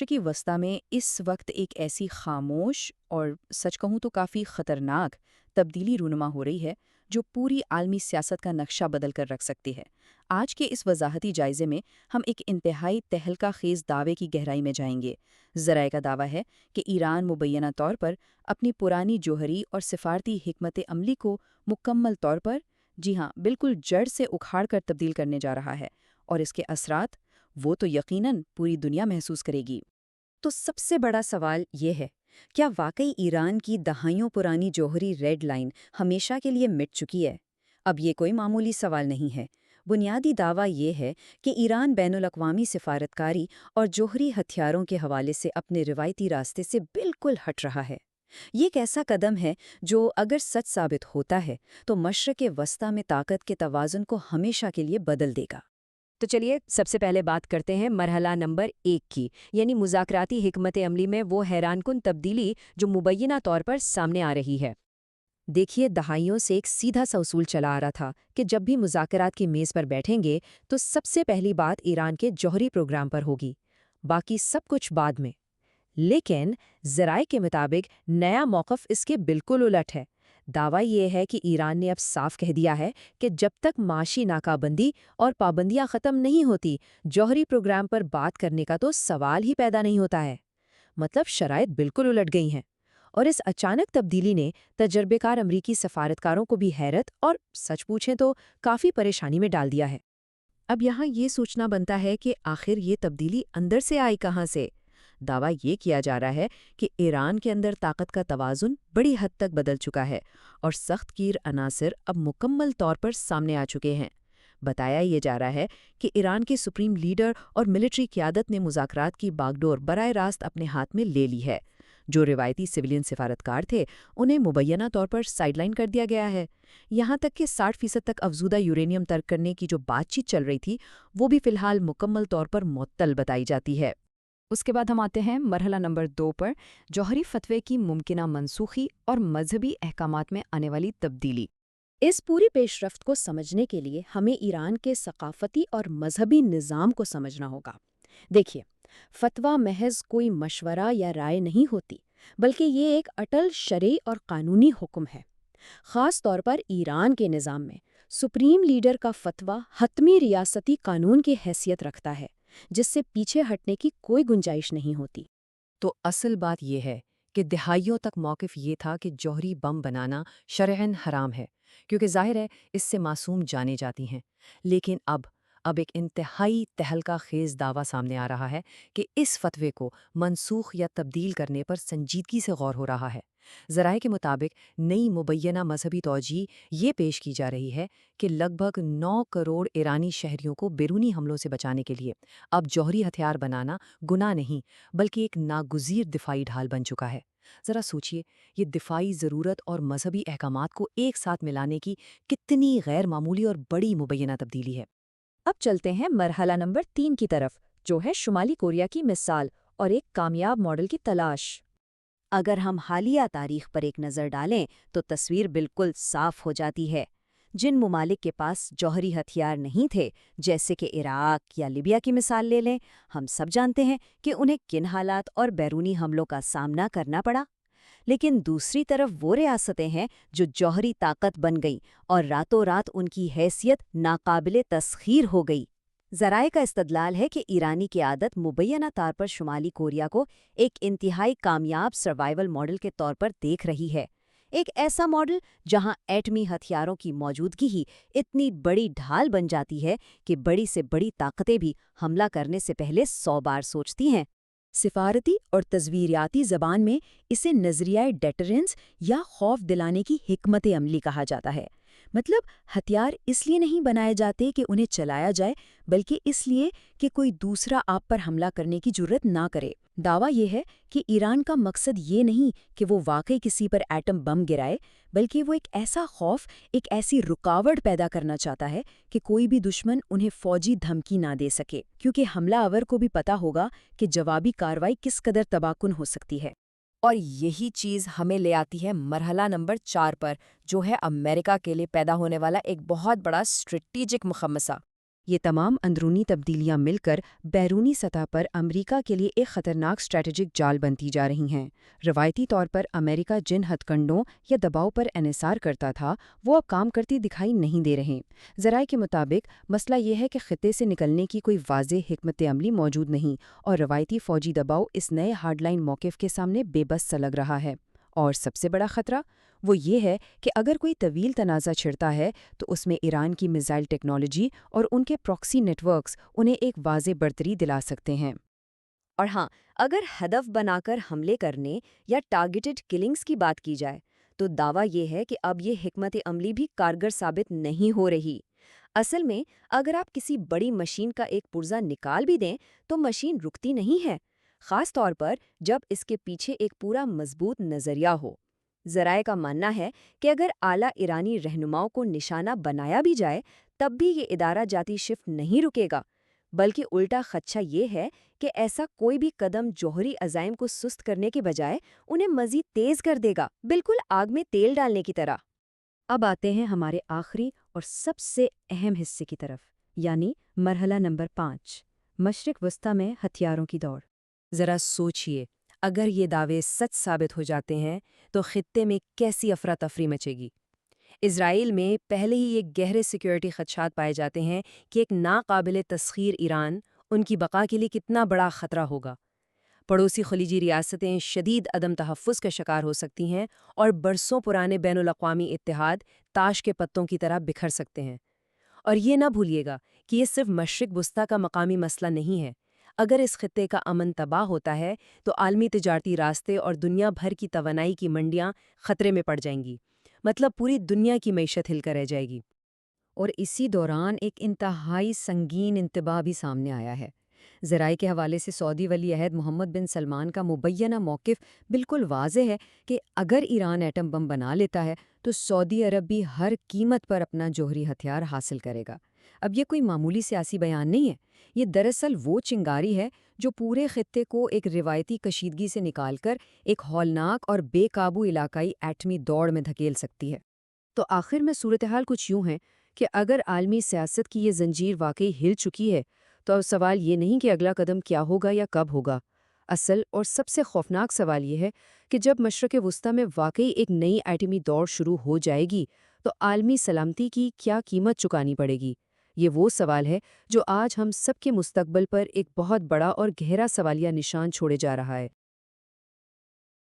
की वस्ता में इस वक्त एक ऐसी खामोश और सच कहूँ तो काफ़ी ख़तरनाक तब्दीली रूनुमा हो रही है जो पूरी आलमी सियासत का नक्शा बदल कर रख सकती है। आज के इस वजाहती जायजे में हम एक इंतहाई तहलका खेज दावे की गहराई में जाएंगे। ज़राए का दावा है कि ईरान मुबैना तौर पर अपनी पुरानी जोहरी और सिफारती हिकमत अमली को मुकम्मल तौर पर, जी हाँ, बिल्कुल जड़ से उखाड़ कर तब्दील करने जा रहा है, और इसके असरात वो तो यकीनन पूरी दुनिया महसूस करेगी। तो सबसे बड़ा सवाल ये है, क्या वाकई ईरान की दहाइयों पुरानी जौहरी रेड लाइन हमेशा के लिए मिट चुकी है? अब ये कोई मामूली सवाल नहीं है। बुनियादी दावा ये है कि ईरान बैनुल-अक़वामी सिफारतकारी और जौहरी हथियारों के हवाले से अपने रिवायती रास्ते से बिल्कुल हट रहा है। ये एक ऐसा कदम है जो अगर सच साबित होता है तो मशरक़ वस्ता में ताकत के तवाज़ुन को हमेशा के लिए बदल देगा। तो चलिए सबसे पहले बात करते हैं मरहला नंबर 1 की, यानी मुज़ाकराती हिकमत अमली में वो हैरानकुन तब्दीली जो मुबैना तौर पर सामने आ रही है। देखिए, दहाइयों से एक सीधा सा उसूल चला आ रहा था कि जब भी मुज़ाकरात की मेज़ पर बैठेंगे तो सबसे पहली बात ईरान के जौहरी प्रोग्राम पर होगी, बाकी सब कुछ बाद में। लेकिन ज़राए के मुताबिक नया मौक़िफ़ इसके बिल्कुल उलट है। दावा ये है कि ईरान ने अब साफ कह दिया है कि जब तक माशी नाकाबंदी और पाबंदियां ख़त्म नहीं होती, जौहरी प्रोग्राम पर बात करने का तो सवाल ही पैदा नहीं होता है। मतलब शराइत बिल्कुल उलट गई हैं। और इस अचानक तब्दीली ने तजर्बेकार अमरीकी सफारतकारों को भी हैरत और सच पूछें तो काफ़ी परेशानी में डाल दिया है। अब यहाँ ये सोचना बनता है कि आखिर ये तब्दीली अंदर से आई कहाँ से। दावा ये किया जा रहा है कि ईरान के अंदर ताकत का तवाज़ुन बड़ी हद तक बदल चुका है और सख्त-कीर अनासिर अब मुकम्मल तौर पर सामने आ चुके हैं। बताया ये जा रहा है कि ईरान के सुप्रीम लीडर और मिलिट्री क़यादत ने मुज़ाकरात की बागडोर बराह रास्त अपने हाथ में ले ली है। जो रिवायती सिविलियन सिफारतकार थे, उन्हें मुबैना तौर पर साइडलाइन कर दिया गया है। यहाँ तक कि 60% तक अफजूदा यूरेनियम तर्क करने की जो बातचीत चल रही थी, वो भी फ़िलहाल मुकम्मल तौर पर मुअत्तल बताई जाती है। उसके बाद हम आते हैं मरहला नंबर 2 पर, जौहरी फतवे की मुमकिना मनसूखी और मजहबी अहकामात में आने वाली तब्दीली। इस पूरी पेशरफ्त को समझने के लिए हमें ईरान के सकाफती और मजहबी निज़ाम को समझना होगा। देखिए, फतवा महज कोई मशवरा या राय नहीं होती, बल्कि ये एक अटल शरई और कानूनी हुक्म है। ख़ास तौर पर ईरान के निज़ाम में सुप्रीम लीडर का फतवा हतमी रियासती कानून की हैसियत रखता है, जिससे पीछे हटने की कोई गुंजाइश नहीं होती। तो असल बात यह है कि दहाइयों तक मौक़िफ़ ये था कि जौहरी बम बनाना शरअन हराम है, क्योंकि ज़ाहिर है इससे मासूम जाने जाती हैं। लेकिन अब एक इंतहाई तहलका खेज़ दावा सामने आ रहा है कि इस फतवे को मनसूख या तब्दील करने पर संजीदगी से गौर हो रहा है। ज़राए के मुताबिक नई मुबैना मजहबी तौजीह ये पेश की जा रही है कि लगभग 9 करोड़ ईरानी शहरियों को बैरूनी हमलों से बचाने के लिए अब जौहरी हथियार बनाना गुनाह नहीं, बल्कि एक नागुज़ीर दिफाई ढाल बन चुका है। ज़रा सोचिए, ये दिफाई ज़रूरत और मजहबी अहकामात को एक साथ मिलाने की कितनी गैर मामूली और बड़ी मुबैना तब्दीली है। अब चलते हैं मरहला नंबर 3 की तरफ, जो है शुमाली कोरिया की मिसाल और एक कामयाब मॉडल की तलाश। अगर हम हालिया तारीख पर एक नज़र डालें तो तस्वीर बिल्कुल साफ हो जाती है। जिन मुमालिक के पास जौहरी हथियार नहीं थे, जैसे कि इराक या लिबिया की मिसाल ले लें, हम सब जानते हैं कि उन्हें किन हालात और बैरूनी हमलों का सामना करना पड़ा। लेकिन दूसरी तरफ वो रियासतें हैं जो जौहरी ताकत बन गईं और रातों रात उनकी हैसियत नाकाबिले तस्खीर हो गई। ज़राए का इस्तदलाल है कि ईरानी की आदत मुबैना तौर पर शुमाली कोरिया को एक इंतहाई कामयाब सर्वाइवल मॉडल के तौर पर देख रही है। एक ऐसा मॉडल जहां एटमी हथियारों की मौजूदगी ही इतनी बड़ी ढाल बन जाती है कि बड़ी से बड़ी ताकतें भी हमला करने से पहले 100 बार सोचती हैं। सिफारती और तज़वीरियाती ज़बान में इसे नज़रियाए डेटरेंस या खौफ दिलाने की हिकमत अमली कहा जाता है। मतलब हथियार इसलिए नहीं बनाए जाते कि उन्हें चलाया जाए, बल्कि इसलिए कि कोई दूसरा आप पर हमला करने की जुर्रत ना करे। दावा यह है कि ईरान का मकसद ये नहीं कि वो वाकई किसी पर एटम बम गिराए, बल्कि वो एक ऐसा खौफ, एक ऐसी रुकावट पैदा करना चाहता है कि कोई भी दुश्मन उन्हें फौजी धमकी ना दे सके, क्योंकि हमलावर को भी पता होगा कि जवाबी कार्रवाई किस कदर तबाहकुन हो सकती है। और यही चीज़ हमें ले आती है मरहला नंबर 4 पर, जो है अमेरिका के लिए पैदा होने वाला एक बहुत बड़ा स्ट्रेटेजिक मुखमसा। یہ تمام اندرونی تبدیلیاں مل کر بیرونی سطح پر امریکہ کے لیے ایک خطرناک اسٹریٹجک جال بنتی جا رہی ہیں۔ روایتی طور پر امریکہ جن ہتھ کنڈوں یا دباؤ پر انحصار کرتا تھا وہ اب کام کرتی دکھائی نہیں دے رہے۔ ذرائع کے مطابق مسئلہ یہ ہے کہ خطے سے نکلنے کی کوئی واضح حکمت عملی موجود نہیں اور روایتی فوجی دباؤ اس نئے ہارڈ لائن موقف کے سامنے بے بس سا لگ رہا ہے۔ اور سب سے بڑا خطرہ وہ یہ ہے کہ اگر کوئی طویل تنازع چھڑتا ہے تو اس میں ایران کی میزائل ٹیکنالوجی اور ان کے پراکسی نیٹ ورکس انہیں ایک واضح برتری دلا سکتے ہیں۔ اور ہاں، اگر ہدف بنا کر حملے کرنے یا ٹارگیٹڈ کلنگز کی بات کی جائے تو دعویٰ یہ ہے کہ اب یہ حکمت عملی بھی کارگر ثابت نہیں ہو رہی۔ اصل میں اگر آپ کسی بڑی مشین کا ایک پرزہ نکال بھی دیں تو مشین رکتی نہیں ہے، خاص طور پر جب اس کے پیچھے ایک پورا مضبوط نظریہ ہو۔ ذرائع کا ماننا ہے کہ اگر اعلیٰ ایرانی رہنماؤں کو نشانہ بنایا بھی جائے تب بھی یہ ادارہ جاتی شفٹ نہیں رکے گا، بلکہ الٹا خدشہ یہ ہے کہ ایسا کوئی بھی قدم جوہری عزائم کو سست کرنے کے بجائے انہیں مزید تیز کر دے گا، بالکل آگ میں تیل ڈالنے کی طرح۔ اب آتے ہیں ہمارے آخری اور سب سے اہم حصے کی طرف، یعنی مرحلہ نمبر 5، مشرق وسطیٰ میں ہتھیاروں کی دوڑ۔ ذرا سوچئے، اگر یہ دعوے سچ ثابت ہو جاتے ہیں تو خطے میں کیسی افراتفری مچے گی۔ اسرائیل میں پہلے ہی یہ گہرے سیکیورٹی خدشات پائے جاتے ہیں کہ ایک ناقابل تسخیر ایران ان کی بقا کے لیے کتنا بڑا خطرہ ہوگا۔ پڑوسی خلیجی ریاستیں شدید عدم تحفظ کا شکار ہو سکتی ہیں اور برسوں پرانے بین الاقوامی اتحاد تاش کے پتوں کی طرح بکھر سکتے ہیں۔ اور یہ نہ بھولیے گا کہ یہ صرف مشرق وسطیٰ کا مقامی مسئلہ نہیں ہے۔ اگر اس خطے کا امن تباہ ہوتا ہے تو عالمی تجارتی راستے اور دنیا بھر کی توانائی کی منڈیاں خطرے میں پڑ جائیں گی، مطلب پوری دنیا کی معیشت ہل کر رہ جائے گی۔ اور اسی دوران ایک انتہائی سنگین انتباہ بھی سامنے آیا ہے۔ ذرائع کے حوالے سے سعودی ولی عہد محمد بن سلمان کا مبینہ موقف بالکل واضح ہے کہ اگر ایران ایٹم بم بنا لیتا ہے تو سعودی عرب بھی ہر قیمت پر اپنا جوہری ہتھیار حاصل کرے گا۔ اب یہ کوئی معمولی سیاسی بیان نہیں ہے، یہ دراصل وہ چنگاری ہے جو پورے خطے کو ایک روایتی کشیدگی سے نکال کر ایک ہولناک اور بے قابو علاقائی ایٹمی دوڑ میں دھکیل سکتی ہے۔ تو آخر میں صورتحال کچھ یوں ہے کہ اگر عالمی سیاست کی یہ زنجیر واقعی ہل چکی ہے تو اب سوال یہ نہیں کہ اگلا قدم کیا ہوگا یا کب ہوگا۔ اصل اور سب سے خوفناک سوال یہ ہے کہ جب مشرق وسطیٰ میں واقعی ایک نئی ایٹمی دوڑ شروع ہو جائے گی تو عالمی سلامتی کی کیا قیمت چکانی پڑے گی؟ یہ وہ سوال ہے جو آج ہم سب کے مستقبل پر ایک بہت بڑا اور گہرا سوالیہ نشان چھوڑے جا رہا ہے۔